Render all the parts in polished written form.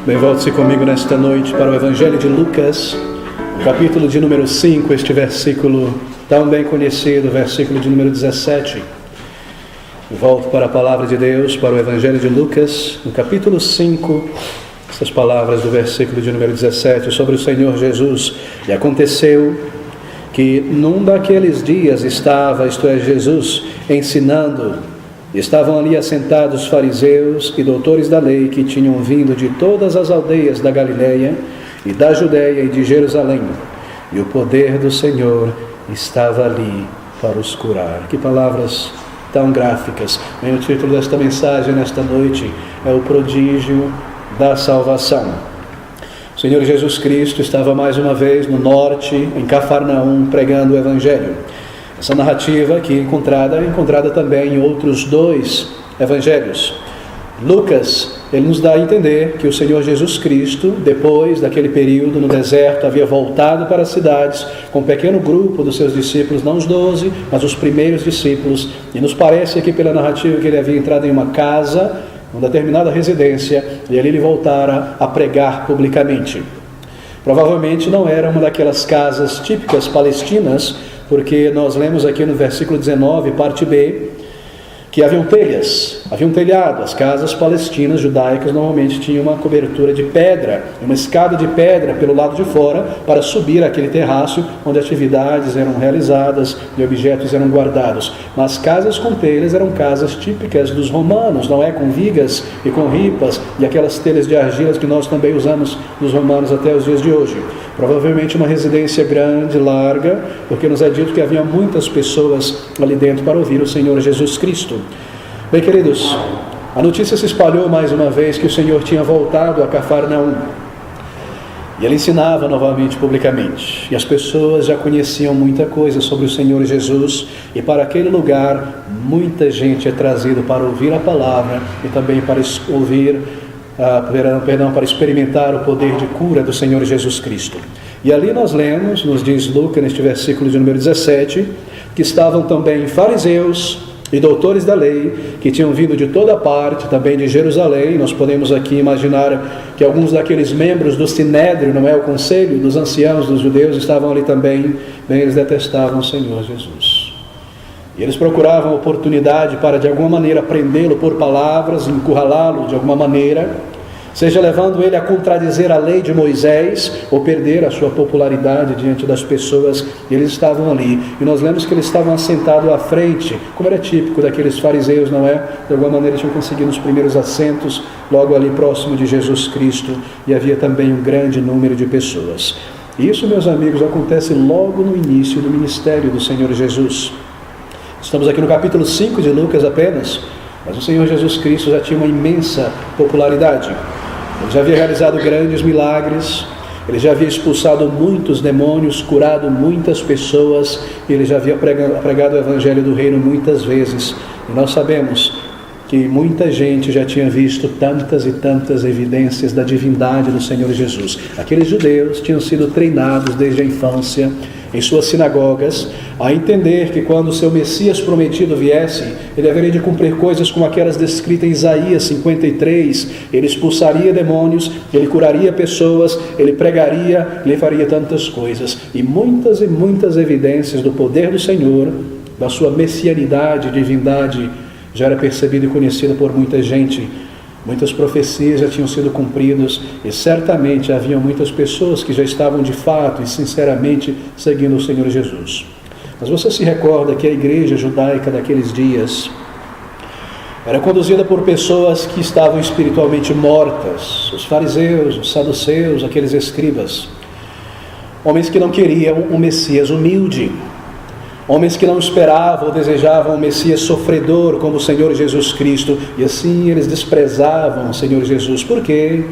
Bem, volte-se comigo nesta noite para o Evangelho de Lucas, o capítulo de número 5, este versículo tão bem conhecido, versículo de número 17. Volto para a palavra de Deus, para o Evangelho de Lucas, no capítulo 5, essas palavras do versículo de número 17, sobre o Senhor Jesus. E aconteceu que num daqueles dias estava, isto é, Jesus, ensinando. Estavam ali assentados fariseus e doutores da lei que tinham vindo de todas as aldeias da Galileia e da Judeia e de Jerusalém. E o poder do Senhor estava ali para os curar. Que palavras tão gráficas. Bem, o título desta mensagem nesta noite é o prodígio da salvação. O Senhor Jesus Cristo estava mais uma vez no norte, em Cafarnaum, pregando o Evangelho. Essa narrativa aqui encontrada também em outros dois evangelhos. Lucas, ele nos dá a entender que o Senhor Jesus Cristo, depois daquele período no deserto, havia voltado para as cidades com um pequeno grupo dos seus discípulos, não os 12, mas os primeiros discípulos. E nos parece aqui pela narrativa que ele havia entrado em uma casa, uma determinada residência, e ali ele voltara a pregar publicamente. Provavelmente não era uma daquelas casas típicas palestinas, porque nós lemos aqui no versículo 19, parte B, que haviam telhas, havia um telhado. As casas palestinas, judaicas, normalmente tinham uma cobertura de pedra, uma escada de pedra pelo lado de fora, para subir aquele terraço, onde atividades eram realizadas e objetos eram guardados. Mas casas com telhas eram casas típicas dos romanos, não é? Com vigas e com ripas, e aquelas telhas de argila que nós também usamos nos romanos até os dias de hoje. Provavelmente uma residência grande, larga, porque nos é dito que havia muitas pessoas ali dentro para ouvir o Senhor Jesus Cristo. Bem, queridos, a notícia se espalhou mais uma vez que o Senhor tinha voltado a Cafarnaum. E ele ensinava novamente publicamente. E as pessoas já conheciam muita coisa sobre o Senhor Jesus. E para aquele lugar, muita gente é trazida para ouvir a palavra e também para ouvir para experimentar o poder de cura do Senhor Jesus Cristo. E ali nós lemos, nos diz Lucas, neste versículo de número 17, que estavam também fariseus e doutores da lei, que tinham vindo de toda parte, também de Jerusalém. Nós podemos aqui imaginar que alguns daqueles membros do Sinédrio, não é, o conselho dos anciãos dos judeus, estavam ali também. Bem, eles detestavam o Senhor Jesus. E eles procuravam oportunidade para, de alguma maneira, prendê-lo por palavras, encurralá-lo de alguma maneira, seja levando ele a contradizer a lei de Moisés ou perder a sua popularidade diante das pessoas. E eles estavam ali. E nós lemos que eles estavam assentados à frente, como era típico daqueles fariseus, não é? De alguma maneira tinham conseguido os primeiros assentos logo ali próximo de Jesus Cristo. E havia também um grande número de pessoas. E isso, meus amigos, acontece logo no início do ministério do Senhor Jesus. Estamos aqui no capítulo 5 de Lucas apenas, mas o Senhor Jesus Cristo já tinha uma imensa popularidade. Ele já havia realizado grandes milagres, ele já havia expulsado muitos demônios, curado muitas pessoas, e ele já havia pregado o Evangelho do Reino muitas vezes. E nós sabemos que muita gente já tinha visto tantas e tantas evidências da divindade do Senhor Jesus. Aqueles judeus tinham sido treinados desde a infância, em suas sinagogas, a entender que quando o seu Messias prometido viesse, ele haveria de cumprir coisas como aquelas descritas em Isaías 53, ele expulsaria demônios, ele curaria pessoas, ele pregaria, ele faria tantas coisas. E muitas evidências do poder do Senhor, da sua messianidade, divindade, já era percebida e conhecida por muita gente. Muitas profecias já tinham sido cumpridas e certamente haviam muitas pessoas que já estavam de fato e sinceramente seguindo o Senhor Jesus. Mas você se recorda que a igreja judaica daqueles dias era conduzida por pessoas que estavam espiritualmente mortas, os fariseus, os saduceus, aqueles escribas, homens que não queriam um Messias humilde, homens que não esperavam ou desejavam um Messias sofredor como o Senhor Jesus Cristo, e assim eles desprezavam o Senhor Jesus. Por quê?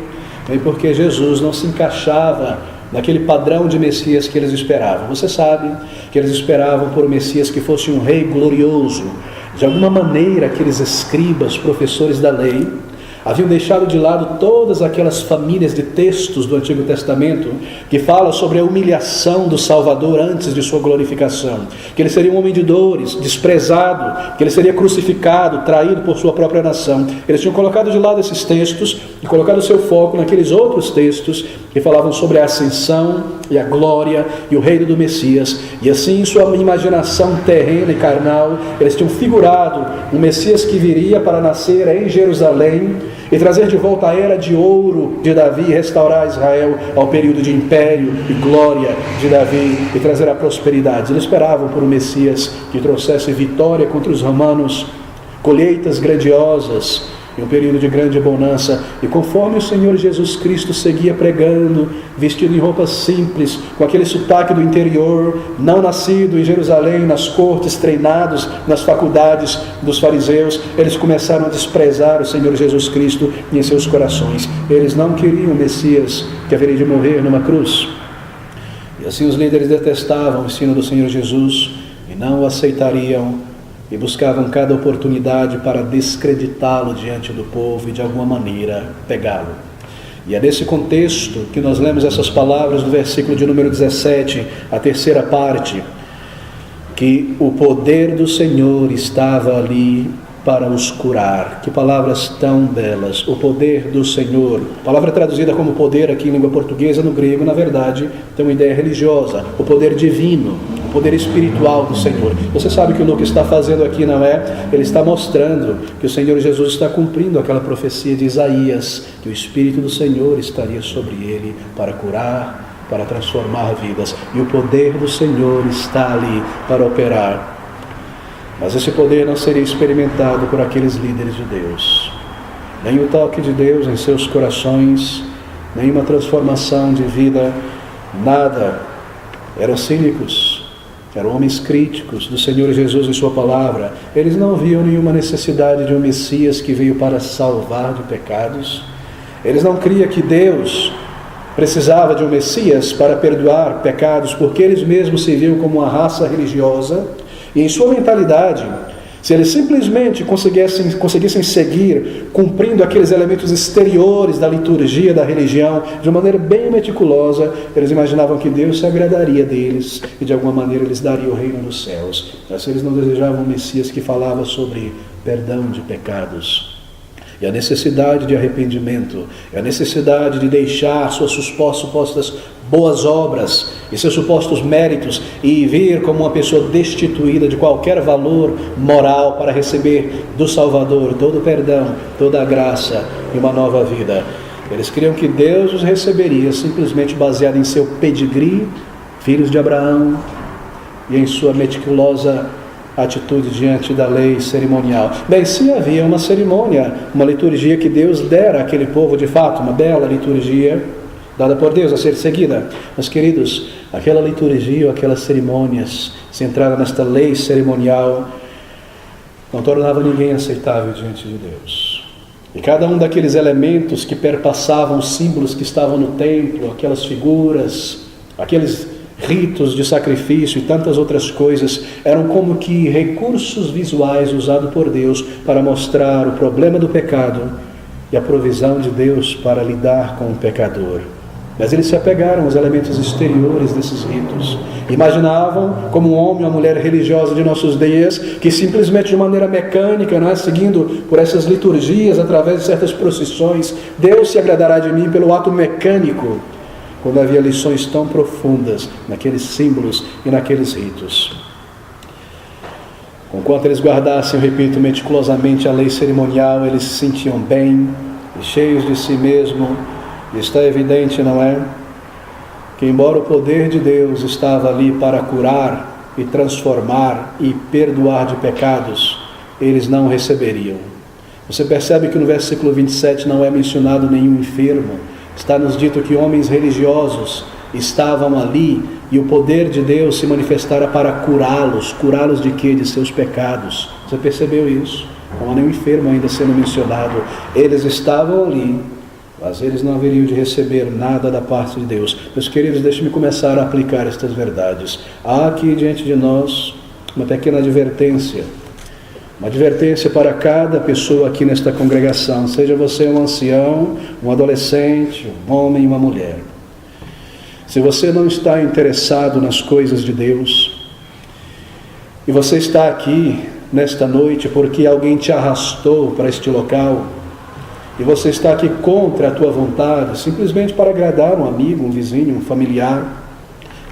Porque Jesus não se encaixava naquele padrão de Messias que eles esperavam. Você sabe que eles esperavam por um Messias que fosse um rei glorioso. De alguma maneira, aqueles escribas, professores da lei, haviam deixado de lado todas aquelas famílias de textos do Antigo Testamento que falam sobre a humilhação do Salvador antes de sua glorificação, que ele seria um homem de dores, desprezado, que ele seria crucificado, traído por sua própria nação. Eles tinham colocado de lado esses textos e colocado o seu foco naqueles outros textos que falavam sobre a ascensão e a glória e o reino do Messias. E assim, em sua imaginação terrena e carnal, eles tinham figurado um Messias que viria para nascer em Jerusalém e trazer de volta a era de ouro de Davi, restaurar Israel ao período de império e glória de Davi e trazer a prosperidade. Eles esperavam por um Messias que trouxesse vitória contra os romanos, colheitas grandiosas e um período de grande bonança. E conforme o Senhor Jesus Cristo seguia pregando, vestido em roupas simples, com aquele sotaque do interior, não nascido em Jerusalém, nas cortes, treinados nas faculdades dos fariseus, eles começaram a desprezar o Senhor Jesus Cristo em seus corações. Eles não queriam o Messias que haveria de morrer numa cruz. E assim os líderes detestavam o ensino do Senhor Jesus e não o aceitariam, e buscavam cada oportunidade para descreditá-lo diante do povo e de alguma maneira pegá-lo. E é nesse contexto que nós lemos essas palavras do versículo de número 17, a terceira parte, que o poder do Senhor estava ali para os curar. Que palavras tão belas! O poder do Senhor. A palavra traduzida como poder aqui em língua portuguesa, no grego, na verdade, tem uma ideia religiosa. O poder divino, o poder espiritual do Senhor. Você sabe que o Lucas está fazendo aqui, não é? Ele está mostrando que o Senhor Jesus está cumprindo aquela profecia de Isaías, que o Espírito do Senhor estaria sobre ele para curar, para transformar vidas. E o poder do Senhor está ali para operar. Mas esse poder não seria experimentado por aqueles líderes de Deus. Nem o toque de Deus em seus corações, nenhuma transformação de vida, nada. Eram cínicos, eram homens críticos do Senhor Jesus e sua palavra. Eles não viam nenhuma necessidade de um Messias que veio para salvar de pecados. Eles não criam que Deus precisava de um Messias para perdoar pecados, porque eles mesmos se viam como uma raça religiosa. E em sua mentalidade, se eles simplesmente conseguissem seguir cumprindo aqueles elementos exteriores da liturgia, da religião, de uma maneira bem meticulosa, eles imaginavam que Deus se agradaria deles e de alguma maneira eles dariam o reino dos céus. Mas eles não desejavam um Messias que falava sobre perdão de pecados. E a necessidade de arrependimento, a necessidade de deixar suas supostas boas obras e seus supostos méritos e vir como uma pessoa destituída de qualquer valor moral para receber do Salvador todo o perdão, toda a graça e uma nova vida. Eles criam que Deus os receberia simplesmente baseado em seu pedigree, filhos de Abraão, e em sua meticulosa atitude diante da lei cerimonial. Bem, se havia uma cerimônia, uma liturgia que Deus dera àquele povo de fato, uma bela liturgia dada por Deus a ser seguida. Mas, queridos, aquela liturgia ou aquelas cerimônias centradas nesta lei cerimonial não tornava ninguém aceitável diante de Deus. E cada um daqueles elementos que perpassavam os símbolos que estavam no templo, aquelas figuras, aqueles ritos de sacrifício e tantas outras coisas, eram como que recursos visuais usados por Deus para mostrar o problema do pecado e a provisão de Deus para lidar com o pecador. Mas eles se apegaram aos elementos exteriores desses ritos. Imaginavam como um homem ou uma mulher religiosa de nossos dias, que simplesmente de maneira mecânica, não é, seguindo por essas liturgias, através de certas procissões, Deus se agradará de mim pelo ato mecânico, quando havia lições tão profundas naqueles símbolos e naqueles ritos. Conquanto eles guardassem, eu repito, meticulosamente a lei cerimonial, eles se sentiam bem e cheios de si mesmo. E está evidente, não é? Que embora o poder de Deus estava ali para curar e transformar e perdoar de pecados, eles não receberiam. Você percebe que no versículo 27 não é mencionado nenhum enfermo. Está nos dito que homens religiosos estavam ali e o poder de Deus se manifestara para curá-los. Curá-los de quê? De seus pecados. Você percebeu isso? Não há nenhum enfermo ainda sendo mencionado. Eles estavam ali, mas eles não haveriam de receber nada da parte de Deus. Meus queridos, deixe-me começar a aplicar estas verdades. Há aqui diante de nós uma pequena advertência Uma advertência para cada pessoa aqui nesta congregação, seja você um ancião, um adolescente, um homem e uma mulher. Se você não está interessado nas coisas de Deus, e você está aqui nesta noite porque alguém te arrastou para este local, e você está aqui contra a tua vontade, simplesmente para agradar um amigo, um vizinho, um familiar,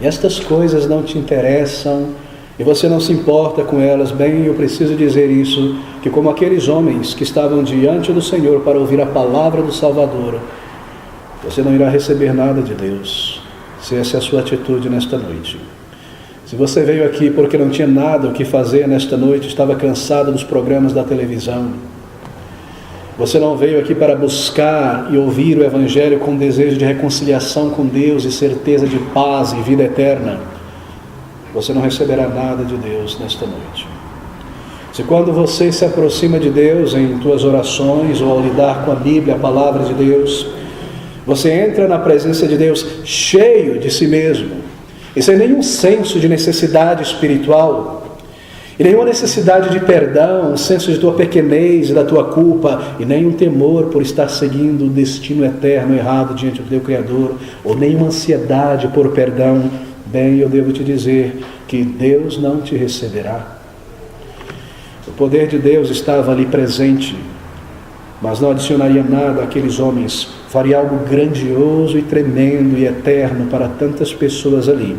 e estas coisas não te interessam, e você não se importa com elas, bem, eu preciso dizer isso, que como aqueles homens que estavam diante do Senhor para ouvir a palavra do Salvador, você não irá receber nada de Deus, se essa é a sua atitude nesta noite. Se você veio aqui porque não tinha nada o que fazer nesta noite, estava cansado dos programas da televisão, você não veio aqui para buscar e ouvir o Evangelho com desejo de reconciliação com Deus e certeza de paz e vida eterna, você não receberá nada de Deus nesta noite. Se quando você se aproxima de Deus em tuas orações ou ao lidar com a Bíblia, a palavra de Deus, você entra na presença de Deus cheio de si mesmo e sem nenhum senso de necessidade espiritual e nenhuma necessidade de perdão, um senso de tua pequenez e da tua culpa e nenhum temor por estar seguindo o destino eterno errado diante do teu Criador ou nenhuma ansiedade por perdão, bem, eu devo te dizer que Deus não te receberá. O poder de Deus estava ali presente, mas não adicionaria nada àqueles homens. Faria algo grandioso e tremendo e eterno para tantas pessoas ali.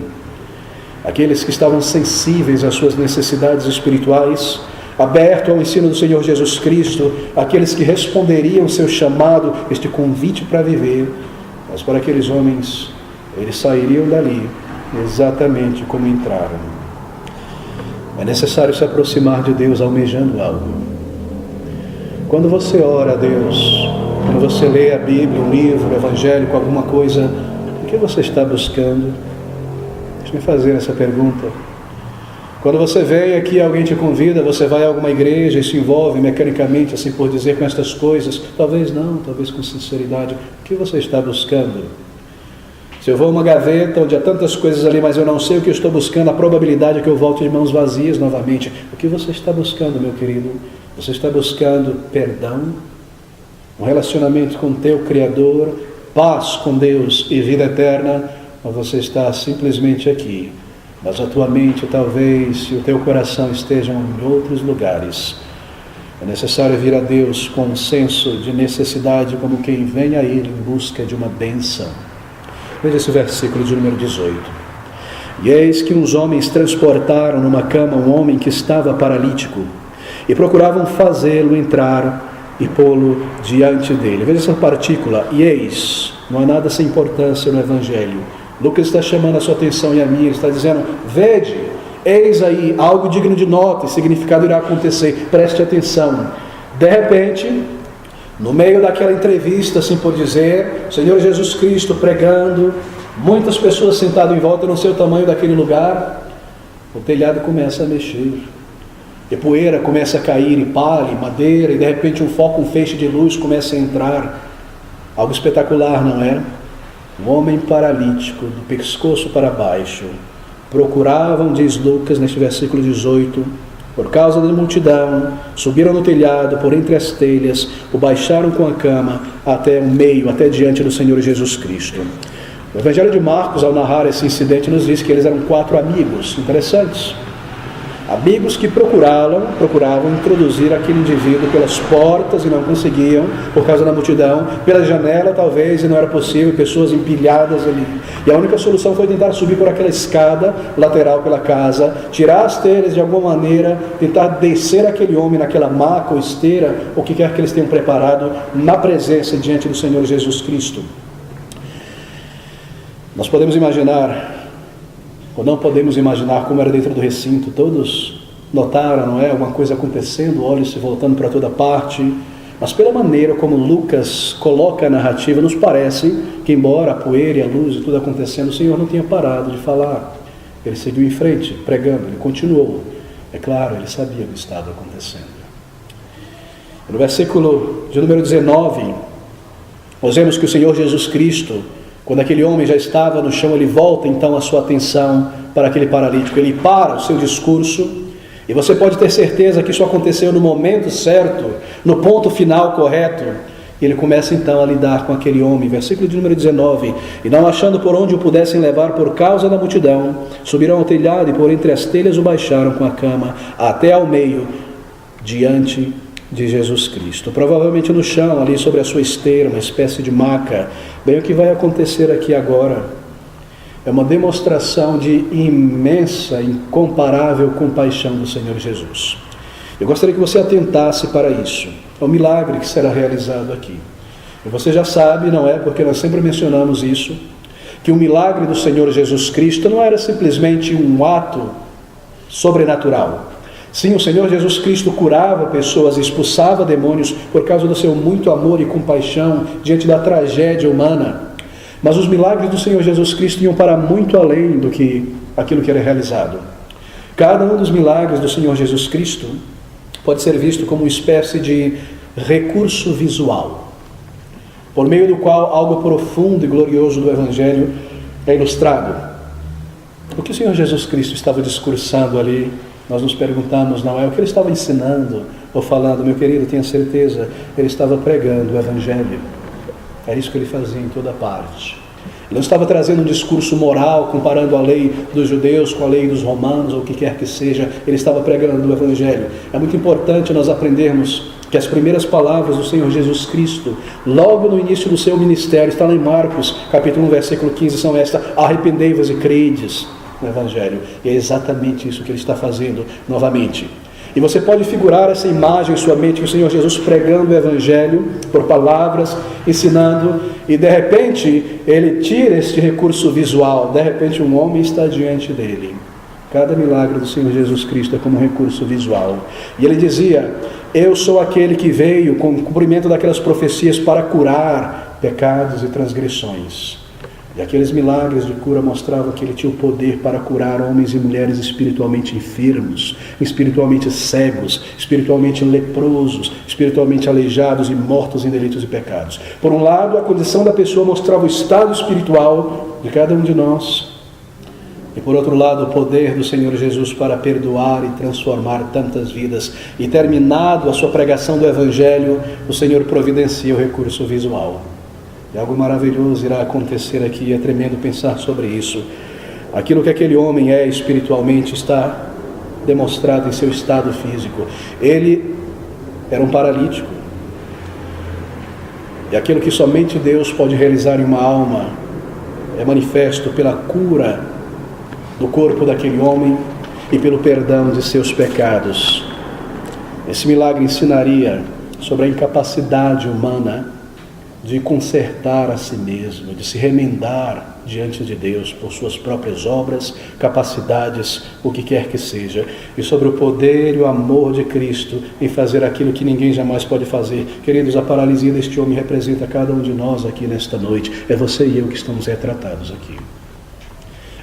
Aqueles que estavam sensíveis às suas necessidades espirituais, abertos ao ensino do Senhor Jesus Cristo, aqueles que responderiam ao seu chamado, este convite para viver, mas para aqueles homens, eles sairiam dali exatamente como entraram. É necessário se aproximar de Deus almejando algo. Quando você ora a Deus, quando você lê a Bíblia, um livro, um evangélico, alguma coisa, o que você está buscando? Deixa-me fazer essa pergunta. Quando você vem aqui, alguém te convida, você vai a alguma igreja e se envolve mecanicamente, assim por dizer, com estas coisas, talvez não, talvez com sinceridade, o que você está buscando? Se eu vou a uma gaveta onde há tantas coisas ali, mas eu não sei o que eu estou buscando, a probabilidade é que eu volte de mãos vazias novamente. O que você está buscando, meu querido? Você está buscando perdão, um relacionamento com o teu Criador, paz com Deus e vida eterna, ou você está simplesmente aqui, mas a tua mente talvez e o teu coração estejam em outros lugares. É necessário vir a Deus com um senso de necessidade, como quem vem a Ele em busca de uma bênção. Veja esse versículo de número 18. E eis que uns homens transportaram numa cama um homem que estava paralítico e procuravam fazê-lo entrar e pô-lo diante dele. Veja essa partícula, e eis, não há nada sem importância no Evangelho. Lucas está chamando a sua atenção e a minha, ele está dizendo, vede, eis aí, algo digno de nota e significado irá acontecer, preste atenção. De repente, no meio daquela entrevista, assim por dizer, o Senhor Jesus Cristo pregando, muitas pessoas sentadas em volta, não sei o tamanho daquele lugar, o telhado começa a mexer, e poeira começa a cair, e palha, e madeira, e de repente um foco, um feixe de luz começa a entrar, algo espetacular, não é? Um homem paralítico, do pescoço para baixo, procuravam, diz Lucas neste versículo 18, por causa da multidão, subiram no telhado, por entre as telhas, o baixaram com a cama até o meio, até diante do Senhor Jesus Cristo. O Evangelho de Marcos, ao narrar esse incidente, nos diz que eles eram 4 amigos interessantes. Amigos que procuravam introduzir aquele indivíduo pelas portas e não conseguiam, por causa da multidão, pela janela talvez, e não era possível, pessoas empilhadas ali. E a única solução foi tentar subir por aquela escada lateral pela casa, tirar as telhas de alguma maneira, tentar descer aquele homem naquela maca ou esteira, o que quer que eles tenham preparado, na presença diante do Senhor Jesus Cristo. Nós podemos imaginar, ou não podemos imaginar como era dentro do recinto. Todos notaram, não é? Alguma coisa acontecendo, olhos se voltando para toda parte. Mas pela maneira como Lucas coloca a narrativa, nos parece que, embora a poeira e a luz e tudo acontecendo, o Senhor não tinha parado de falar. Ele seguiu em frente, pregando, ele continuou. É claro, ele sabia o que estava acontecendo. No versículo de número 19, nós vemos que o Senhor Jesus Cristo, quando aquele homem já estava no chão, ele volta então a sua atenção para aquele paralítico. Ele para o seu discurso E você pode ter certeza que isso aconteceu no momento certo, no ponto final correto. E ele começa então a lidar com aquele homem, versículo de número 19. E não achando por onde o pudessem levar por causa da multidão, subiram ao telhado e por entre as telhas o baixaram com a cama, até ao meio, diante de Jesus Cristo. Provavelmente no chão, ali sobre a sua esteira, uma espécie de maca. Bem, o que vai acontecer aqui agora é uma demonstração de imensa, incomparável compaixão do Senhor Jesus. Eu gostaria que você atentasse para isso. É um milagre que será realizado aqui. E você já sabe, não é? Porque nós sempre mencionamos isso, que o milagre do Senhor Jesus Cristo não era simplesmente um ato sobrenatural. Sim, o Senhor Jesus Cristo curava pessoas, expulsava demônios por causa do seu muito amor e compaixão diante da tragédia humana. Mas os milagres do Senhor Jesus Cristo iam para muito além do que aquilo que era realizado. Cada um dos milagres do Senhor Jesus Cristo pode ser visto como uma espécie de recurso visual, por meio do qual algo profundo e glorioso do Evangelho é ilustrado. O que o Senhor Jesus Cristo estava discursando ali, nós nos perguntamos, não é o que ele estava ensinando ou falando, meu querido, tenha certeza, ele estava pregando o Evangelho. É isso que ele fazia em toda parte. Ele não estava trazendo um discurso moral, comparando a lei dos judeus com a lei dos romanos, ou o que quer que seja. Ele estava pregando o Evangelho. É muito importante nós aprendermos que as primeiras palavras do Senhor Jesus Cristo, logo no início do seu ministério, está lá em Marcos, capítulo 1, versículo 15, são estas: arrependei-vos e credes no Evangelho. E é exatamente isso que ele está fazendo novamente. E você pode figurar essa imagem em sua mente, que o Senhor Jesus pregando o Evangelho por palavras, ensinando, e de repente ele tira este recurso visual, de repente um homem está diante dele. Cada milagre do Senhor Jesus Cristo é como um recurso visual. E ele dizia: eu sou aquele que veio com o cumprimento daquelas profecias para curar pecados e transgressões. E aqueles milagres de cura mostravam que ele tinha o poder para curar homens e mulheres espiritualmente enfermos, espiritualmente cegos, espiritualmente leprosos, espiritualmente aleijados e mortos em delitos e pecados. Por um lado, a condição da pessoa mostrava o estado espiritual de cada um de nós. E por outro lado, o poder do Senhor Jesus para perdoar e transformar tantas vidas. E terminado a sua pregação do Evangelho, o Senhor providencia o recurso visual. E algo maravilhoso irá acontecer aqui, é tremendo pensar sobre isso. Aquilo que aquele homem é espiritualmente está demonstrado em seu estado físico. Ele era um paralítico. E aquilo que somente Deus pode realizar em uma alma é manifesto pela cura do corpo daquele homem e pelo perdão de seus pecados. Esse milagre ensinaria sobre a incapacidade humana de consertar a si mesmo, de se remendar diante de Deus por suas próprias obras, capacidades, o que quer que seja, e sobre o poder e o amor de Cristo em fazer aquilo que ninguém jamais pode fazer. Queridos, a paralisia deste homem representa cada um de nós aqui nesta noite. É você e eu que estamos retratados aqui.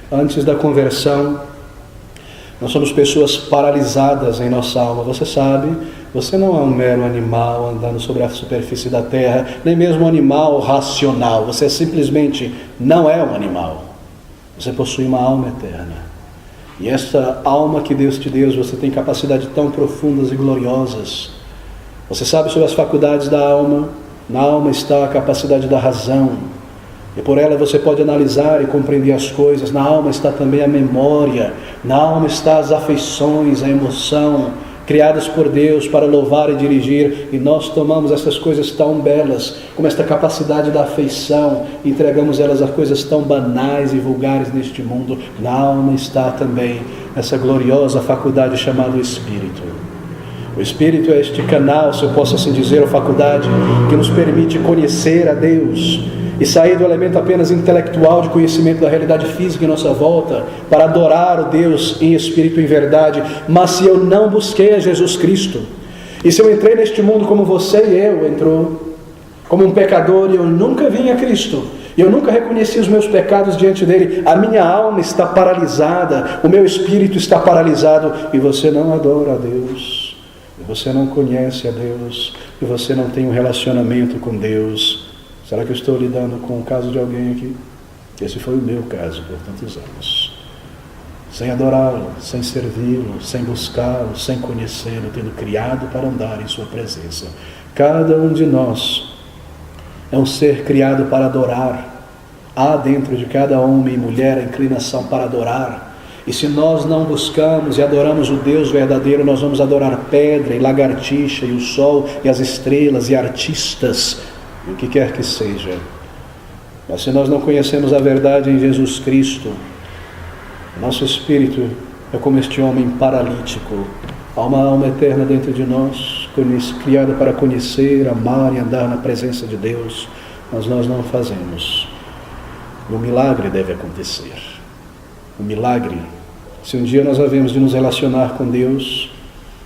Antes da conversão, nós somos pessoas paralisadas em nossa alma. Você sabe, você não é um mero animal andando sobre a superfície da terra, nem mesmo um animal racional. Você simplesmente não é um animal. Você possui uma alma eterna. E essa alma que Deus te deu, você tem capacidades tão profundas e gloriosas. Você sabe sobre as faculdades da alma. Na alma está a capacidade da razão. E por ela você pode analisar e compreender as coisas. Na alma está também a memória. Na alma está as afeições, a emoção, criadas por Deus para louvar e dirigir. E nós tomamos essas coisas tão belas, como esta capacidade da afeição, e entregamos elas a coisas tão banais e vulgares neste mundo. Na alma está também essa gloriosa faculdade chamada Espírito. O Espírito é este canal, se eu posso assim dizer, a faculdade que nos permite conhecer a Deus e sair do elemento apenas intelectual de conhecimento da realidade física em nossa volta, para adorar o Deus em espírito e em verdade. Mas se eu não busquei a Jesus Cristo, e se eu entrei neste mundo como você e eu entrou, como um pecador, e eu nunca vim a Cristo, e eu nunca reconheci os meus pecados diante dele, a minha alma está paralisada, o meu espírito está paralisado, e você não adora a Deus, e você não conhece a Deus, e você não tem um relacionamento com Deus. Será que eu estou lidando com o caso de alguém aqui? Esse foi o meu caso por tantos anos. sem adorá-lo, sem servi-lo, sem buscá-lo, sem conhecê-lo, tendo criado para andar em sua presença. Cada um de nós é um ser criado para adorar. Há dentro de cada homem e mulher a inclinação para adorar. E se nós não buscamos e adoramos o Deus verdadeiro, nós vamos adorar pedra e lagartixa e o sol e as estrelas e artistas, e o que quer que seja. Mas se nós não conhecemos a verdade em Jesus Cristo, nosso espírito é como este homem paralítico. Há uma alma eterna dentro de nós, criada para conhecer, amar e andar na presença de Deus, mas nós não fazemos. E o milagre deve acontecer. O milagre, se um dia nós havemos de nos relacionar com Deus,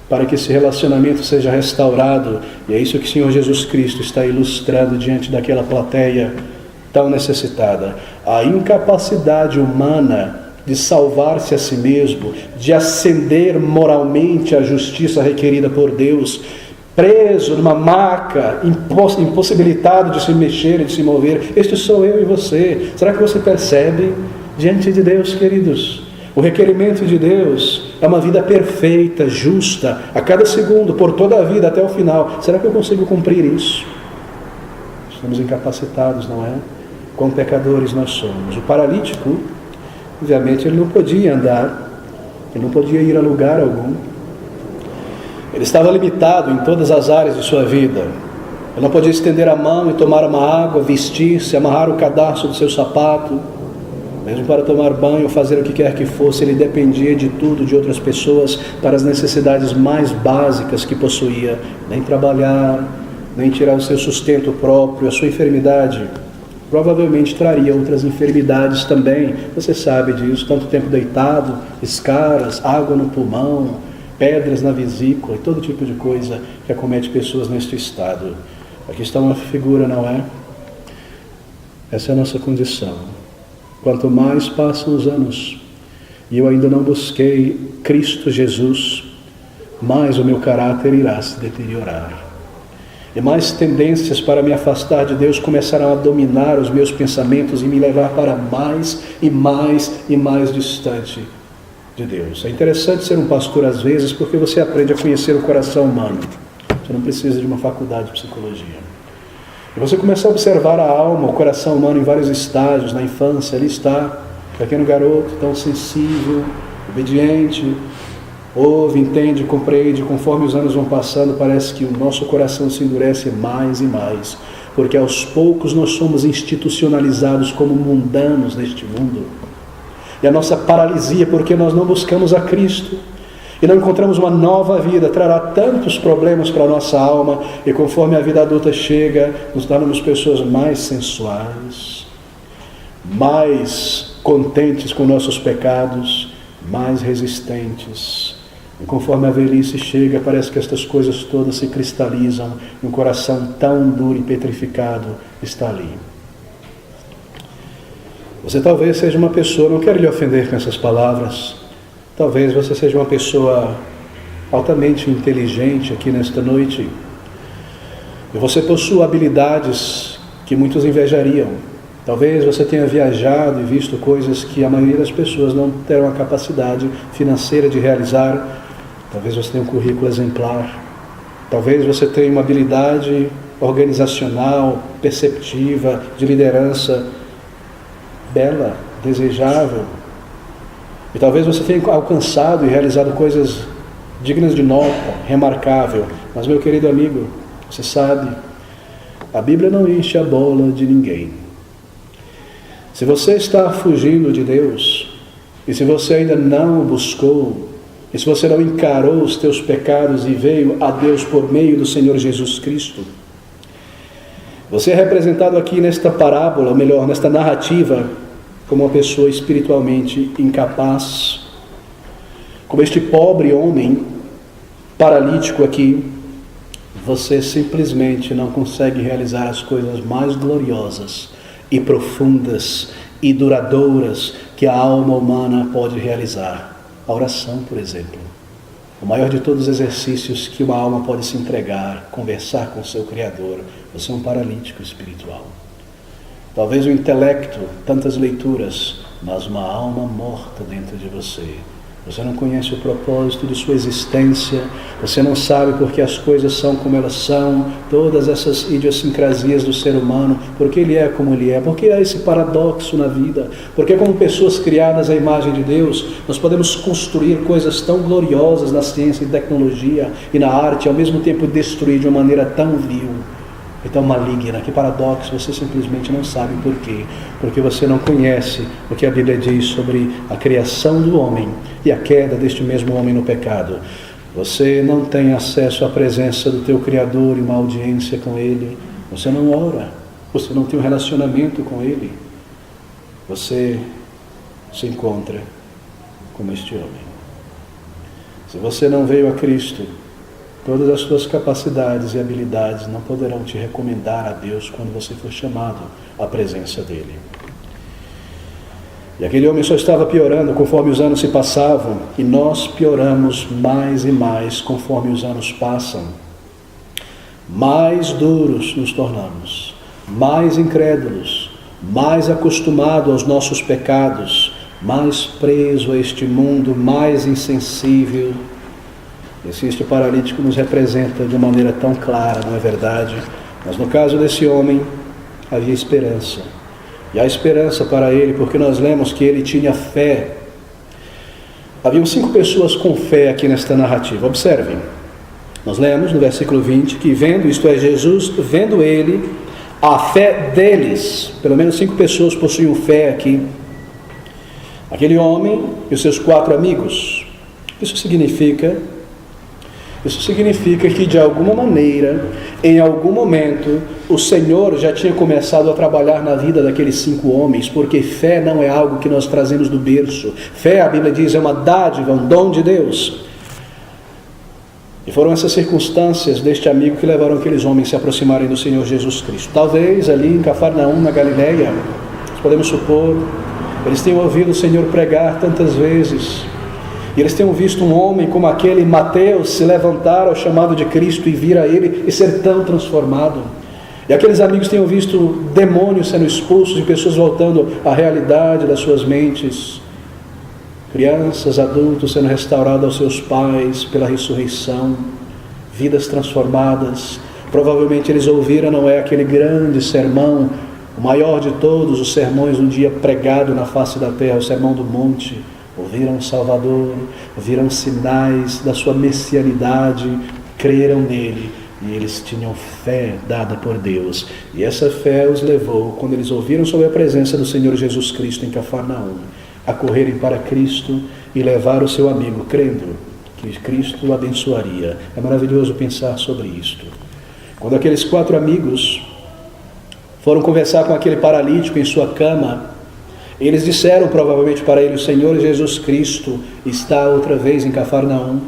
para que esse relacionamento seja restaurado, e é isso que o Senhor Jesus Cristo está ilustrando diante daquela plateia tão necessitada, a incapacidade humana de salvar-se a si mesmo, de ascender moralmente à justiça requerida por Deus, preso numa maca, impossibilitado de se mexer e de se mover. Este sou eu e você. Será que você percebe? Diante de Deus, queridos, o requerimento de Deus é uma vida perfeita, justa, a cada segundo, por toda a vida, até o final. Será que eu consigo cumprir isso? Estamos incapacitados, não é? Quão pecadores nós somos. O paralítico, obviamente, ele não podia andar, ele não podia ir a lugar algum. Ele estava limitado em todas as áreas de sua vida. Ele não podia estender a mão e tomar uma água, vestir-se, amarrar o cadarço do seu sapato. Mesmo para tomar banho ou fazer o que quer que fosse, ele dependia de tudo, de outras pessoas, para as necessidades mais básicas que possuía. Nem trabalhar, nem tirar o seu sustento próprio. A sua enfermidade provavelmente traria outras enfermidades também. Você sabe disso, tanto tempo deitado, escaras, água no pulmão, pedras na vesícula e todo tipo de coisa que acomete pessoas neste estado. Aqui está uma figura, não é? Essa é a nossa condição. Quanto mais passam os anos e eu ainda não busquei Cristo Jesus, mais o meu caráter irá se deteriorar. E mais tendências para me afastar de Deus começarão a dominar os meus pensamentos e me levar para mais e mais e mais distante de Deus. É interessante ser um pastor às vezes, porque você aprende a conhecer o coração humano. Você não precisa de uma faculdade de psicologia. E você começa a observar a alma, o coração humano em vários estágios. Na infância, ali está, pequeno garoto, tão sensível, obediente, ouve, entende, compreende. Conforme os anos vão passando, parece que o nosso coração se endurece mais e mais, porque aos poucos nós somos institucionalizados como mundanos neste mundo. E a nossa paralisia, porque nós não buscamos a Cristo e não encontramos uma nova vida, trará tantos problemas para a nossa alma, e conforme a vida adulta chega, nos tornamos pessoas mais sensuais, mais contentes com nossos pecados, mais resistentes. E conforme a velhice chega, parece que estas coisas todas se cristalizam, e um coração tão duro e petrificado está ali. Você talvez seja uma pessoa, não quero lhe ofender com essas palavras, talvez você seja uma pessoa altamente inteligente aqui nesta noite, e você possua habilidades que muitos invejariam. Talvez você tenha viajado e visto coisas que a maioria das pessoas não terão a capacidade financeira de realizar. Talvez você tenha um currículo exemplar. Talvez você tenha uma habilidade organizacional, perceptiva, de liderança bela, desejável. E talvez você tenha alcançado e realizado coisas dignas de nota, remarcável. Mas, meu querido amigo, você sabe, a Bíblia não enche a bola de ninguém. Se você está fugindo de Deus, e se você ainda não o buscou, e se você não encarou os teus pecados e veio a Deus por meio do Senhor Jesus Cristo, você é representado aqui nesta parábola, ou melhor, nesta narrativa, como uma pessoa espiritualmente incapaz, como este pobre homem paralítico aqui. Você simplesmente não consegue realizar as coisas mais gloriosas e profundas e duradouras que a alma humana pode realizar. A oração, por exemplo, o maior de todos os exercícios que uma alma pode se entregar, conversar com o seu Criador. Você é um paralítico espiritual. Talvez o intelecto, tantas leituras, mas uma alma morta dentro de você. Você não conhece o propósito de sua existência, você não sabe porque as coisas são como elas são, todas essas idiosincrasias do ser humano, porque ele é como ele é, porque há esse paradoxo na vida, porque como pessoas criadas à imagem de Deus, nós podemos construir coisas tão gloriosas na ciência e tecnologia e na arte, e ao mesmo tempo destruir de uma maneira tão vil e tão maligna. Que paradoxo, você simplesmente não sabe por quê. Porque você não conhece o que a Bíblia diz sobre a criação do homem e a queda deste mesmo homem no pecado. Você não tem acesso à presença do teu Criador e uma audiência com Ele. Você não ora, você não tem um relacionamento com Ele. Você se encontra como este homem. Se você não veio a Cristo, todas as suas capacidades e habilidades não poderão te recomendar a Deus quando você for chamado à presença dEle. E aquele homem só estava piorando conforme os anos se passavam, e nós pioramos mais e mais conforme os anos passam. Mais duros nos tornamos, mais incrédulos, mais acostumados aos nossos pecados, mais preso a este mundo, mais insensível. Este paralítico nos representa de uma maneira tão clara, não é verdade? Mas no caso desse homem, havia esperança. E há esperança para ele, porque nós lemos que ele tinha fé. Haviam 5 pessoas com fé aqui nesta narrativa. Observem. Nós lemos no versículo 20 que vendo, isto é, Jesus, vendo ele, a fé deles, pelo menos 5 pessoas possuíam fé aqui. Aquele homem e os seus 4 amigos. Isso significa que de alguma maneira, em algum momento, o Senhor já tinha começado a trabalhar na vida daqueles 5 homens, porque fé não é algo que nós trazemos do berço. Fé, a Bíblia diz, é uma dádiva, um dom de Deus. E foram essas circunstâncias deste amigo que levaram aqueles homens a se aproximarem do Senhor Jesus Cristo. Talvez ali em Cafarnaum, na Galileia, nós podemos supor, eles tenham ouvido o Senhor pregar tantas vezes, e eles tenham visto um homem como aquele Mateus se levantar ao chamado de Cristo e vir a ele e ser tão transformado. E aqueles amigos tenham visto demônios sendo expulsos e pessoas voltando à realidade das suas mentes. Crianças, adultos sendo restaurados aos seus pais pela ressurreição. Vidas transformadas. Provavelmente eles ouviram, não é aquele grande sermão, o maior de todos os sermões um dia pregado na face da terra, o Sermão do Monte. Ouviram o Salvador, ouviram sinais da sua messianidade, creram nele, e eles tinham fé dada por Deus. E essa fé os levou, quando eles ouviram sobre a presença do Senhor Jesus Cristo em Cafarnaum, a correrem para Cristo e levar o seu amigo, crendo que Cristo o abençoaria. É maravilhoso pensar sobre isto. Quando aqueles 4 amigos foram conversar com aquele paralítico em sua cama, eles disseram provavelmente para ele, o Senhor Jesus Cristo está outra vez em Cafarnaum.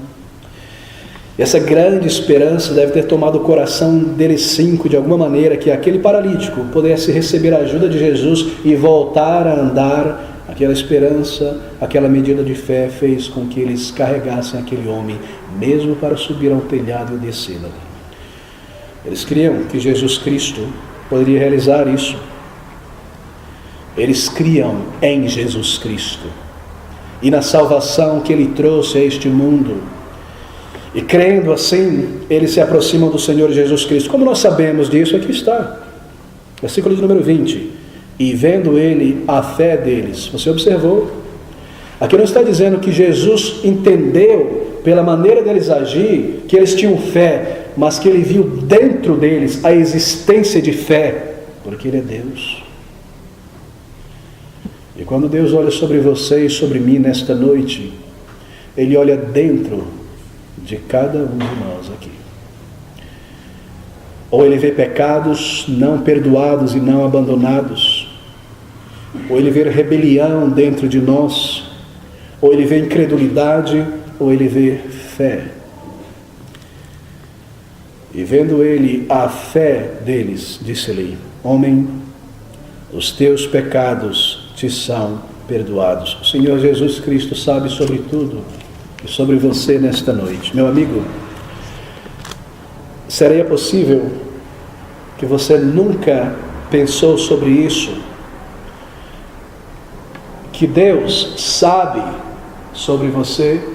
Essa grande esperança deve ter tomado o coração deles 5 de alguma maneira, que aquele paralítico pudesse receber a ajuda de Jesus e voltar a andar. Aquela esperança, aquela medida de fé fez com que eles carregassem aquele homem, mesmo para subir ao telhado e descer dali. Eles criam que Jesus Cristo poderia realizar isso. Eles criam em Jesus Cristo e na salvação que Ele trouxe a este mundo. E crendo assim, eles se aproximam do Senhor Jesus Cristo. Como nós sabemos disso? Aqui está. Versículo de número 20. E vendo ele a fé deles. Você observou? Aqui não está dizendo que Jesus entendeu pela maneira deles agir que eles tinham fé, mas que Ele viu dentro deles a existência de fé, porque Ele é Deus. E quando Deus olha sobre você e sobre mim nesta noite, Ele olha dentro de cada um de nós aqui. Ou Ele vê pecados não perdoados e não abandonados, ou Ele vê rebelião dentro de nós, ou Ele vê incredulidade, ou Ele vê fé. E vendo Ele a fé deles, disse-lhe: homem, os teus pecados te são perdoados. O Senhor Jesus Cristo sabe sobre tudo e sobre você nesta noite. Meu amigo, seria possível que você nunca pensou sobre isso? que Deus sabe sobre você?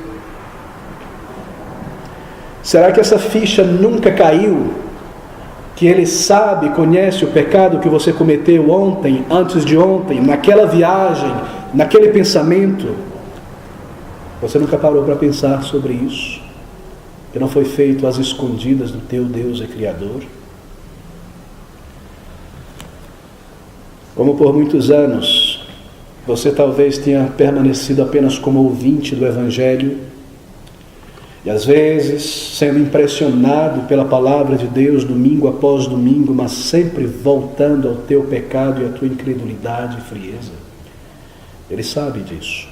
Será que essa ficha nunca caiu? Que Ele sabe, conhece o pecado que você cometeu ontem, antes de ontem, naquela viagem, naquele pensamento? Você nunca parou para pensar sobre isso? Que não foi feito às escondidas do teu Deus e Criador? Como por muitos anos, você talvez tenha permanecido apenas como ouvinte do Evangelho, e às vezes sendo impressionado pela palavra de Deus domingo após domingo, mas sempre voltando ao teu pecado e à tua incredulidade e frieza. Ele sabe disso.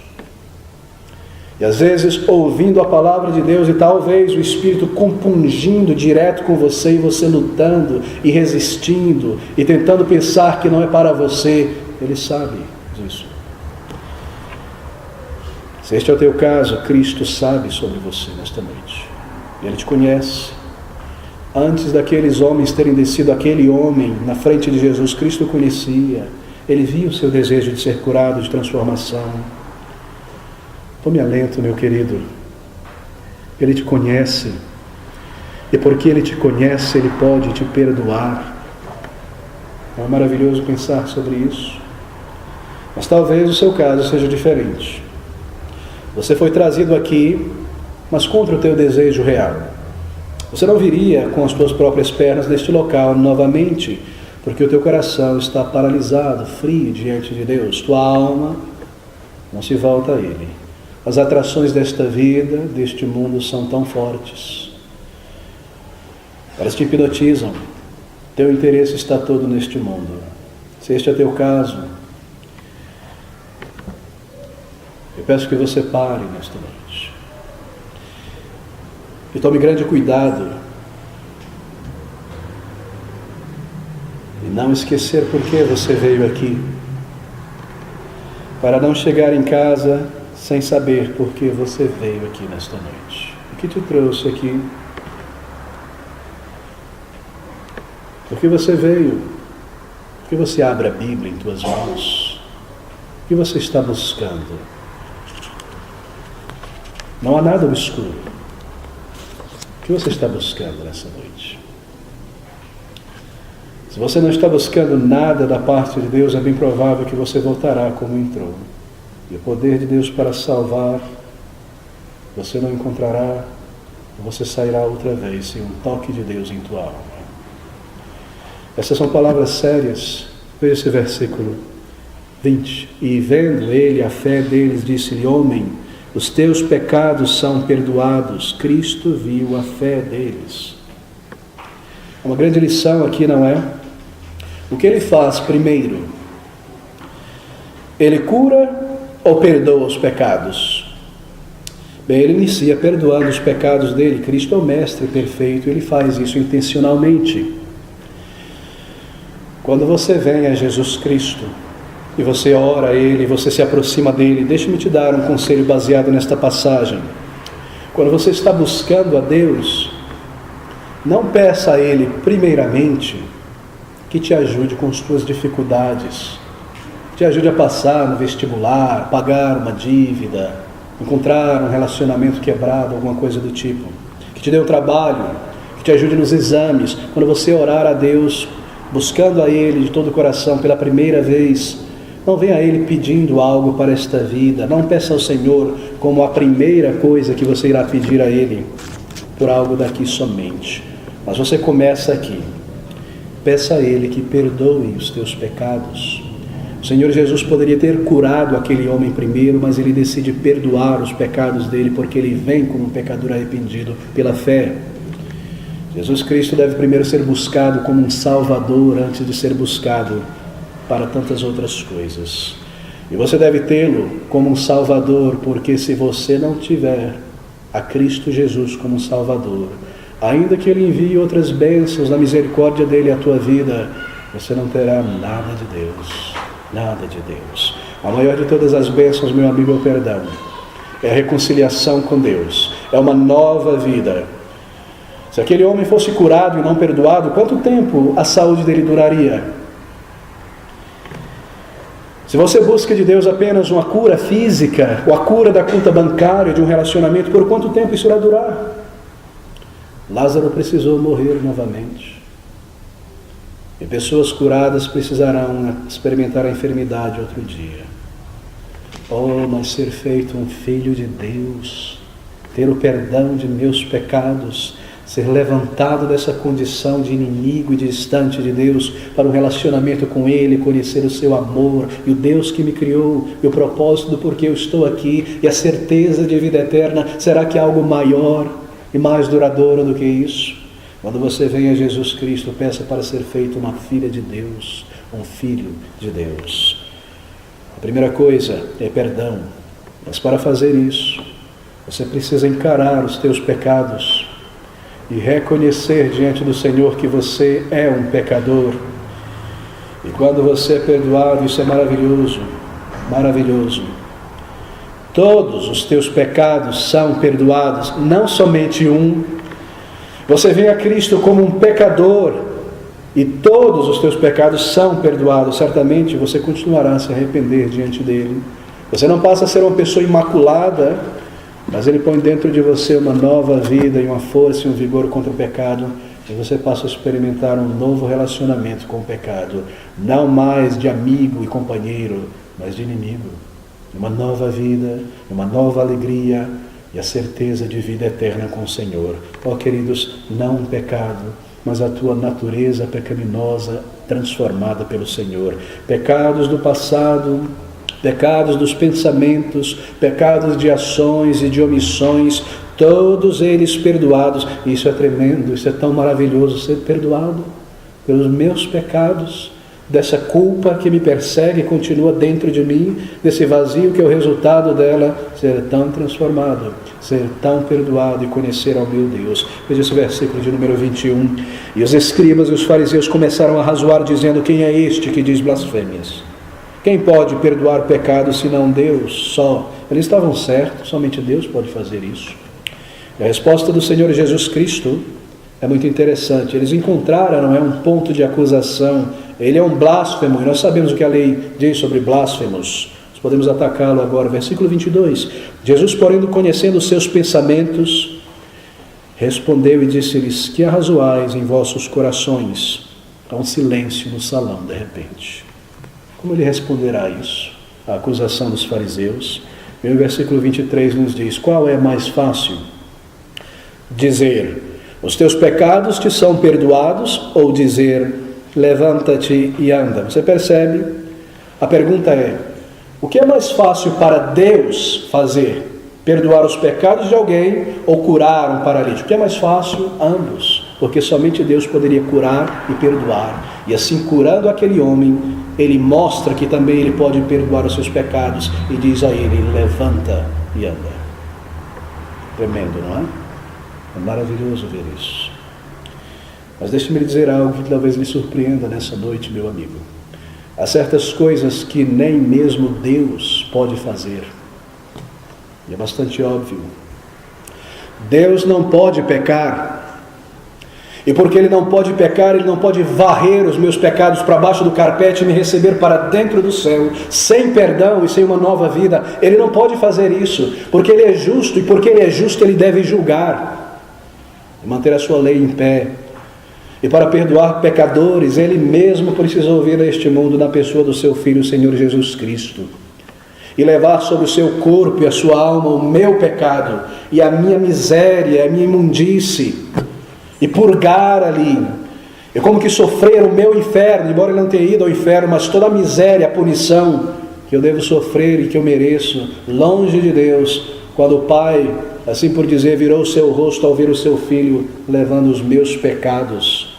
E às vezes ouvindo a palavra de Deus e talvez o Espírito compungindo direto com você e você lutando e resistindo e tentando pensar que não é para você, Ele sabe disso. Se este é o teu caso, Cristo sabe sobre você nesta noite. Ele te conhece. Antes daqueles homens terem descido, aquele homem na frente de Jesus, Cristo o conhecia. Ele via o seu desejo de ser curado, de transformação. Tome alento, meu querido. Ele te conhece. E porque Ele te conhece, Ele pode te perdoar. É maravilhoso pensar sobre isso. Mas talvez o seu caso seja diferente. Você foi trazido aqui, mas contra o teu desejo real. Você não viria com as tuas próprias pernas neste local novamente, porque o teu coração está paralisado, frio diante de Deus. Tua alma não se volta a Ele. As atrações desta vida, deste mundo, são tão fortes. Elas te hipnotizam. Teu interesse está todo neste mundo. Se este é teu caso, eu peço que você pare nesta noite. E tome grande cuidado e não esquecer por que você veio aqui. Para não chegar em casa sem saber por que você veio aqui nesta noite. O que te trouxe aqui? Por que você veio? Por que você abre a Bíblia em tuas mãos? O que você está buscando? Não há nada obscuro. O que você está buscando nessa noite? Se você não está buscando nada da parte de Deus, é bem provável que você voltará como entrou. E o poder de Deus para salvar, você não encontrará, você sairá outra vez sem um toque de Deus em tua alma. Essas são palavras sérias. Veja esse versículo 20. E vendo ele a fé deles, disse-lhe: homem, os teus pecados são perdoados. Cristo viu a fé deles. Uma grande lição aqui, não é? O que ele faz primeiro? Ele cura ou perdoa os pecados? Bem, ele inicia perdoando os pecados dele. Cristo é o mestre perfeito, ele faz isso intencionalmente. Quando você vem a Jesus Cristo e você ora a Ele, você se aproxima dEle, deixe-me te dar um conselho baseado nesta passagem. Quando você está buscando a Deus, não peça a Ele, primeiramente, que te ajude com as suas dificuldades, te ajude a passar no vestibular, pagar uma dívida, encontrar um relacionamento quebrado, alguma coisa do tipo, que te dê um trabalho, que te ajude nos exames. Quando você orar a Deus, buscando a Ele de todo o coração pela primeira vez, não venha a Ele pedindo algo para esta vida. Não peça ao Senhor como a primeira coisa que você irá pedir a Ele por algo daqui somente. Mas você começa aqui. Peça a Ele que perdoe os teus pecados. O Senhor Jesus poderia ter curado aquele homem primeiro, mas Ele decide perdoar os pecados dele, porque Ele vem como um pecador arrependido pela fé. Jesus Cristo deve primeiro ser buscado como um Salvador antes de ser buscado para tantas outras coisas. E você deve tê-lo como um Salvador, porque se você não tiver a Cristo Jesus como um Salvador, ainda que Ele envie outras bênçãos na misericórdia dEle à tua vida, você não terá nada de Deus. Nada de Deus. A maior de todas as bênçãos, meu amigo, é o perdão. É a reconciliação com Deus. É uma nova vida. Se aquele homem fosse curado e não perdoado, quanto tempo a saúde dele duraria? Se você busca de Deus apenas uma cura física, ou a cura da conta bancária, de um relacionamento, por quanto tempo isso irá durar? Lázaro precisou morrer novamente. E pessoas curadas precisarão experimentar a enfermidade outro dia. Oh, mas ser feito um filho de Deus, ter o perdão de meus pecados, ser levantado dessa condição de inimigo e distante de Deus para um relacionamento com Ele, conhecer o seu amor e o Deus que me criou e o propósito do porquê eu estou aqui e a certeza de vida eterna, será que há algo maior e mais duradouro do que isso? Quando você vem a Jesus Cristo, peça para ser feito uma filha de Deus, um filho de Deus. A primeira coisa é perdão, mas para fazer isso, você precisa encarar os teus pecados e reconhecer diante do Senhor que você é um pecador. E quando você é perdoado, isso é maravilhoso, maravilhoso. Todos os teus pecados são perdoados, não somente um. Você vem a Cristo como um pecador e todos os teus pecados são perdoados. Certamente você continuará a se arrepender diante dele. Você não passa a ser uma pessoa imaculada, mas Ele põe dentro de você uma nova vida e uma força e um vigor contra o pecado. E você passa a experimentar um novo relacionamento com o pecado. Não mais de amigo e companheiro, mas de inimigo. Uma nova vida, uma nova alegria e a certeza de vida eterna com o Senhor. Ó queridos, não um pecado, mas a tua natureza pecaminosa transformada pelo Senhor. Pecados do passado, pecados dos pensamentos, pecados de ações e de omissões, todos eles perdoados. Isso é tremendo, isso é tão maravilhoso, ser perdoado pelos meus pecados, dessa culpa que me persegue e continua dentro de mim, desse vazio que é o resultado dela, ser tão transformado, ser tão perdoado e conhecer ao meu Deus. Veja esse versículo de número 21. E os escribas e os fariseus começaram a razoar, dizendo: quem é este que diz blasfêmias? Quem pode perdoar pecados senão Deus só? Eles estavam certos, somente Deus pode fazer isso. E a resposta do Senhor Jesus Cristo é muito interessante. Eles encontraram, não é, um ponto de acusação. Ele é um blasfemo, e nós sabemos o que a lei diz sobre blasfemos. Nós podemos atacá-lo agora. Versículo 22. Jesus, porém, conhecendo os seus pensamentos, respondeu e disse-lhes: que arrazoais em vossos corações? Há um silêncio no salão, de repente. Como ele responderá isso? A acusação dos fariseus. E o versículo 23 nos diz: qual é mais fácil? Dizer: os teus pecados te são perdoados, ou dizer: levanta-te e anda? Você percebe? A pergunta é: o que é mais fácil para Deus fazer? Perdoar os pecados de alguém ou curar um paralítico? O que é mais fácil? Ambos. Porque somente Deus poderia curar e perdoar. E assim, curando aquele homem, Ele mostra que também Ele pode perdoar os seus pecados. E diz a ele: levanta e anda. Tremendo, não é? É maravilhoso ver isso. Mas deixe-me lhe dizer algo que talvez lhe surpreenda nessa noite, meu amigo. Há certas coisas que nem mesmo Deus pode fazer. E é bastante óbvio. Deus não pode pecar. E porque Ele não pode pecar, Ele não pode varrer os meus pecados para baixo do carpete e me receber para dentro do céu, sem perdão e sem uma nova vida. Ele não pode fazer isso, porque Ele é justo, e porque Ele é justo, Ele deve julgar e manter a sua lei em pé. E para perdoar pecadores, Ele mesmo precisou vir a este mundo na pessoa do seu Filho, o Senhor Jesus Cristo, e levar sobre o seu corpo e a sua alma o meu pecado e a minha miséria, a minha imundície, e purgar ali. É como que sofrer o meu inferno, embora Ele não tenha ido ao inferno, mas toda a miséria, a punição que eu devo sofrer e que eu mereço, longe de Deus, quando o Pai, assim por dizer, virou o seu rosto ao ver o seu Filho levando os meus pecados.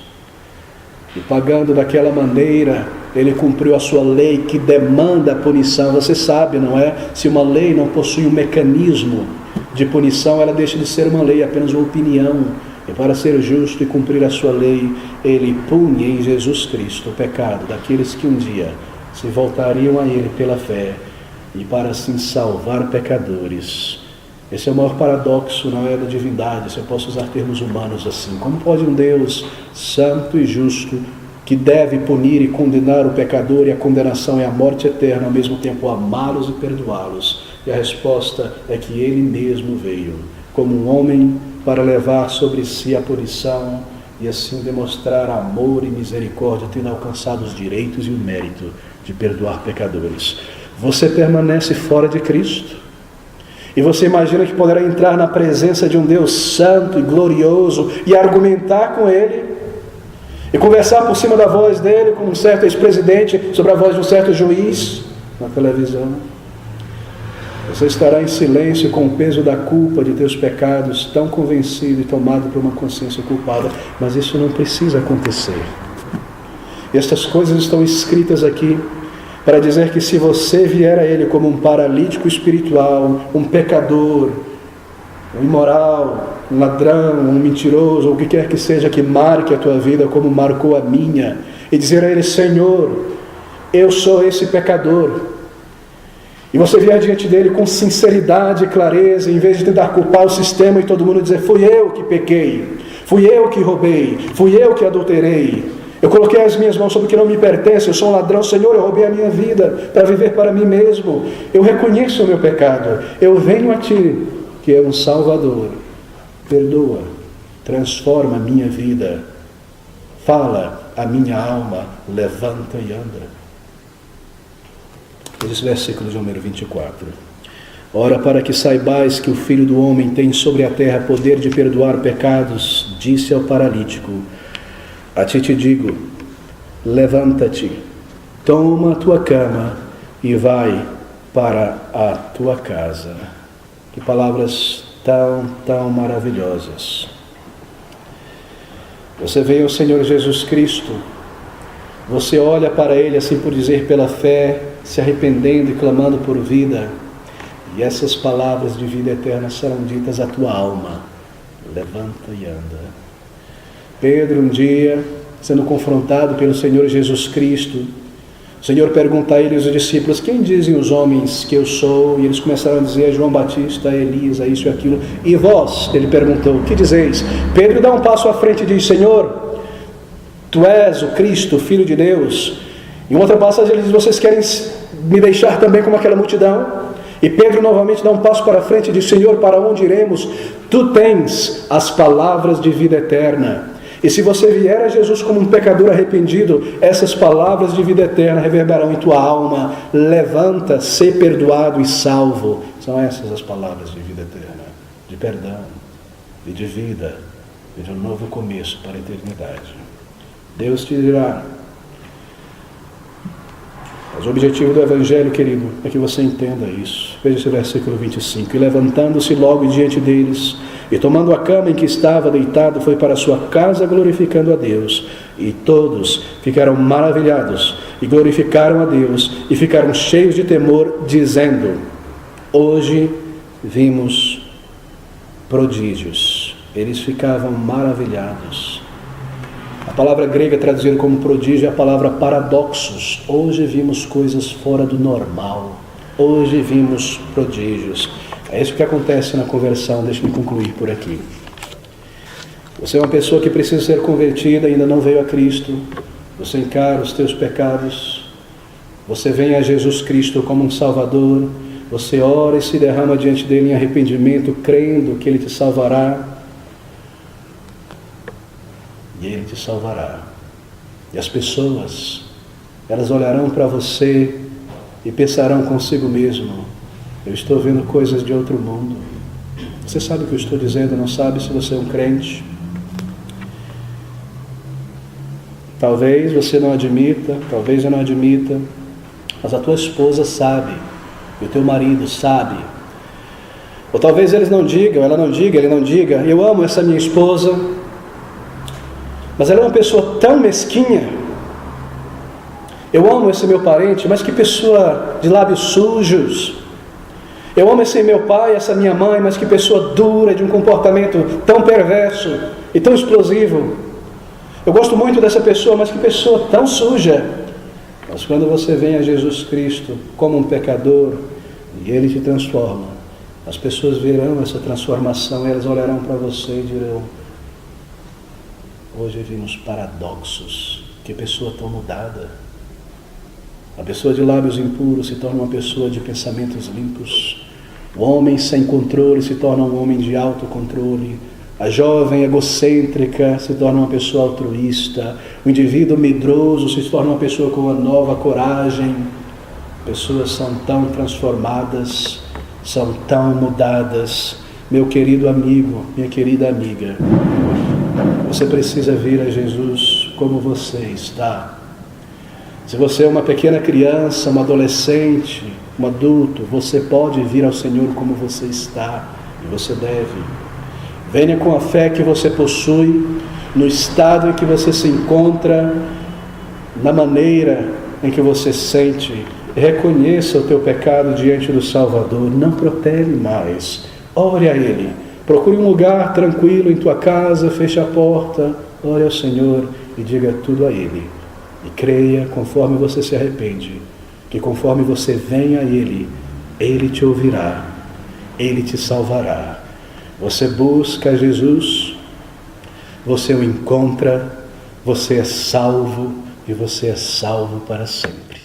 E pagando daquela maneira, Ele cumpriu a sua lei que demanda a punição. Você sabe, não é? Se uma lei não possui um mecanismo de punição, ela deixa de ser uma lei, apenas uma opinião. E para ser justo e cumprir a sua lei, Ele punha em Jesus Cristo o pecado daqueles que um dia se voltariam a Ele pela fé, e para assim salvar pecadores. Esse é o maior paradoxo, não é, da divindade, se eu posso usar termos humanos assim. Como pode um Deus santo e justo que deve punir e condenar o pecador, e a condenação é a morte eterna, ao mesmo tempo amá-los e perdoá-los? E a resposta é que Ele mesmo veio, como um homem, para levar sobre si a punição e assim demonstrar amor e misericórdia, tendo alcançado os direitos e o mérito de perdoar pecadores. Você permanece fora de Cristo? E você imagina que poderá entrar na presença de um Deus santo e glorioso e argumentar com Ele? E conversar por cima da voz dele, como um certo ex-presidente, sobre a voz de um certo juiz na televisão? Você estará em silêncio com o peso da culpa de teus pecados, tão convencido e tomado por uma consciência culpada. Mas isso não precisa acontecer. Estas coisas estão escritas aqui para dizer que se você vier a Ele como um paralítico espiritual, um pecador, um imoral, um ladrão, um mentiroso, ou o que quer que seja que marque a tua vida como marcou a minha, e dizer a Ele: Senhor, eu sou esse pecador, e você vier diante dele com sinceridade e clareza, em vez de tentar culpar o sistema e todo mundo dizer: fui eu que pequei, fui eu que roubei, fui eu que adulterei, eu coloquei as minhas mãos sobre o que não me pertence, eu sou um ladrão, Senhor, eu roubei a minha vida para viver para mim mesmo, eu reconheço o meu pecado, eu venho a Ti, que é um Salvador, perdoa, transforma a minha vida, fala a minha alma, levanta e anda. Diz o versículo de número 24. Ora, para que saibais que o Filho do Homem tem sobre a terra poder de perdoar pecados, disse ao paralítico: a ti te digo, levanta-te, toma a tua cama e vai para a tua casa. Que palavras tão maravilhosas. Você veio ao Senhor Jesus Cristo, você olha para Ele, assim por dizer, pela fé, se arrependendo e clamando por vida, e essas palavras de vida eterna serão ditas à tua alma: levanta e anda. Pedro, um dia, sendo confrontado pelo Senhor Jesus Cristo, o Senhor pergunta a ele e os discípulos: quem dizem os homens que eu sou? E eles começaram a dizer: João Batista, Elias, isso e aquilo. E vós? Ele perguntou: o que dizeis? Pedro dá um passo à frente e diz: Senhor, Tu és o Cristo, o Filho de Deus. Em outra passagem ele diz: vocês querem me deixar também como aquela multidão? E Pedro novamente dá um passo para frente e diz: Senhor, para onde iremos? Tu tens as palavras de vida eterna. E se você vier a Jesus como um pecador arrependido, essas palavras de vida eterna reverberarão em tua alma: levanta, sê perdoado e salvo. São essas as palavras de vida eterna, de perdão e de vida e de um novo começo para a eternidade. Deus te dirá. Mas o objetivo do Evangelho, querido, é que você entenda isso. Veja esse versículo 25. E levantando-se logo diante deles, e tomando a cama em que estava deitado, foi para a sua casa glorificando a Deus. E todos ficaram maravilhados e glorificaram a Deus e ficaram cheios de temor, dizendo: hoje vimos prodígios. Eles ficavam maravilhados. A palavra grega traduzida como prodígio é a palavra paradoxos. Hoje vimos coisas fora do normal. Hoje vimos prodígios. É isso que acontece na conversão. Deixe-me concluir por aqui. Você é uma pessoa que precisa ser convertida, ainda não veio a Cristo. Você encara os teus pecados. Você vem a Jesus Cristo como um Salvador. Você ora e se derrama diante dele em arrependimento, crendo que Ele te salvará. E Ele te salvará. E as pessoas, elas olharão para você e pensarão consigo mesmo: eu estou vendo coisas de outro mundo. Você sabe o que eu estou dizendo, não sabe se você é um crente? Talvez você não admita, talvez eu não admita, mas a tua esposa sabe, e o teu marido sabe. Ou talvez eles não digam, ela não diga, ele não diga: eu amo essa minha esposa, mas ela é uma pessoa tão mesquinha. Eu amo esse meu parente, mas que pessoa de lábios sujos. Eu amo esse meu pai, essa minha mãe, mas que pessoa dura, de um comportamento tão perverso e tão explosivo. Eu gosto muito dessa pessoa, mas que pessoa tão suja. Mas quando você vem a Jesus Cristo como um pecador e Ele te transforma, as pessoas verão essa transformação e elas olharão para você e dirão: hoje vimos paradoxos. Que pessoa tão mudada. A pessoa de lábios impuros se torna uma pessoa de pensamentos limpos. O homem sem controle se torna um homem de autocontrole. A jovem egocêntrica se torna uma pessoa altruísta. O indivíduo medroso se torna uma pessoa com uma nova coragem. Pessoas são tão transformadas, são tão mudadas. Meu querido amigo, minha querida amiga, você precisa vir a Jesus como você está. Se você é uma pequena criança, um adolescente, um adulto, você pode vir ao Senhor como você está, e você deve. Venha com a fé que você possui, no estado em que você se encontra, na maneira em que você sente. Reconheça o teu pecado diante do Salvador, não protele mais. Ore a Ele. Procure um lugar tranquilo em tua casa, feche a porta, ore ao Senhor e diga tudo a Ele. E creia, conforme você se arrepende, que conforme você vem a Ele, Ele te ouvirá, Ele te salvará. Você busca Jesus, você o encontra, você é salvo e você é salvo para sempre.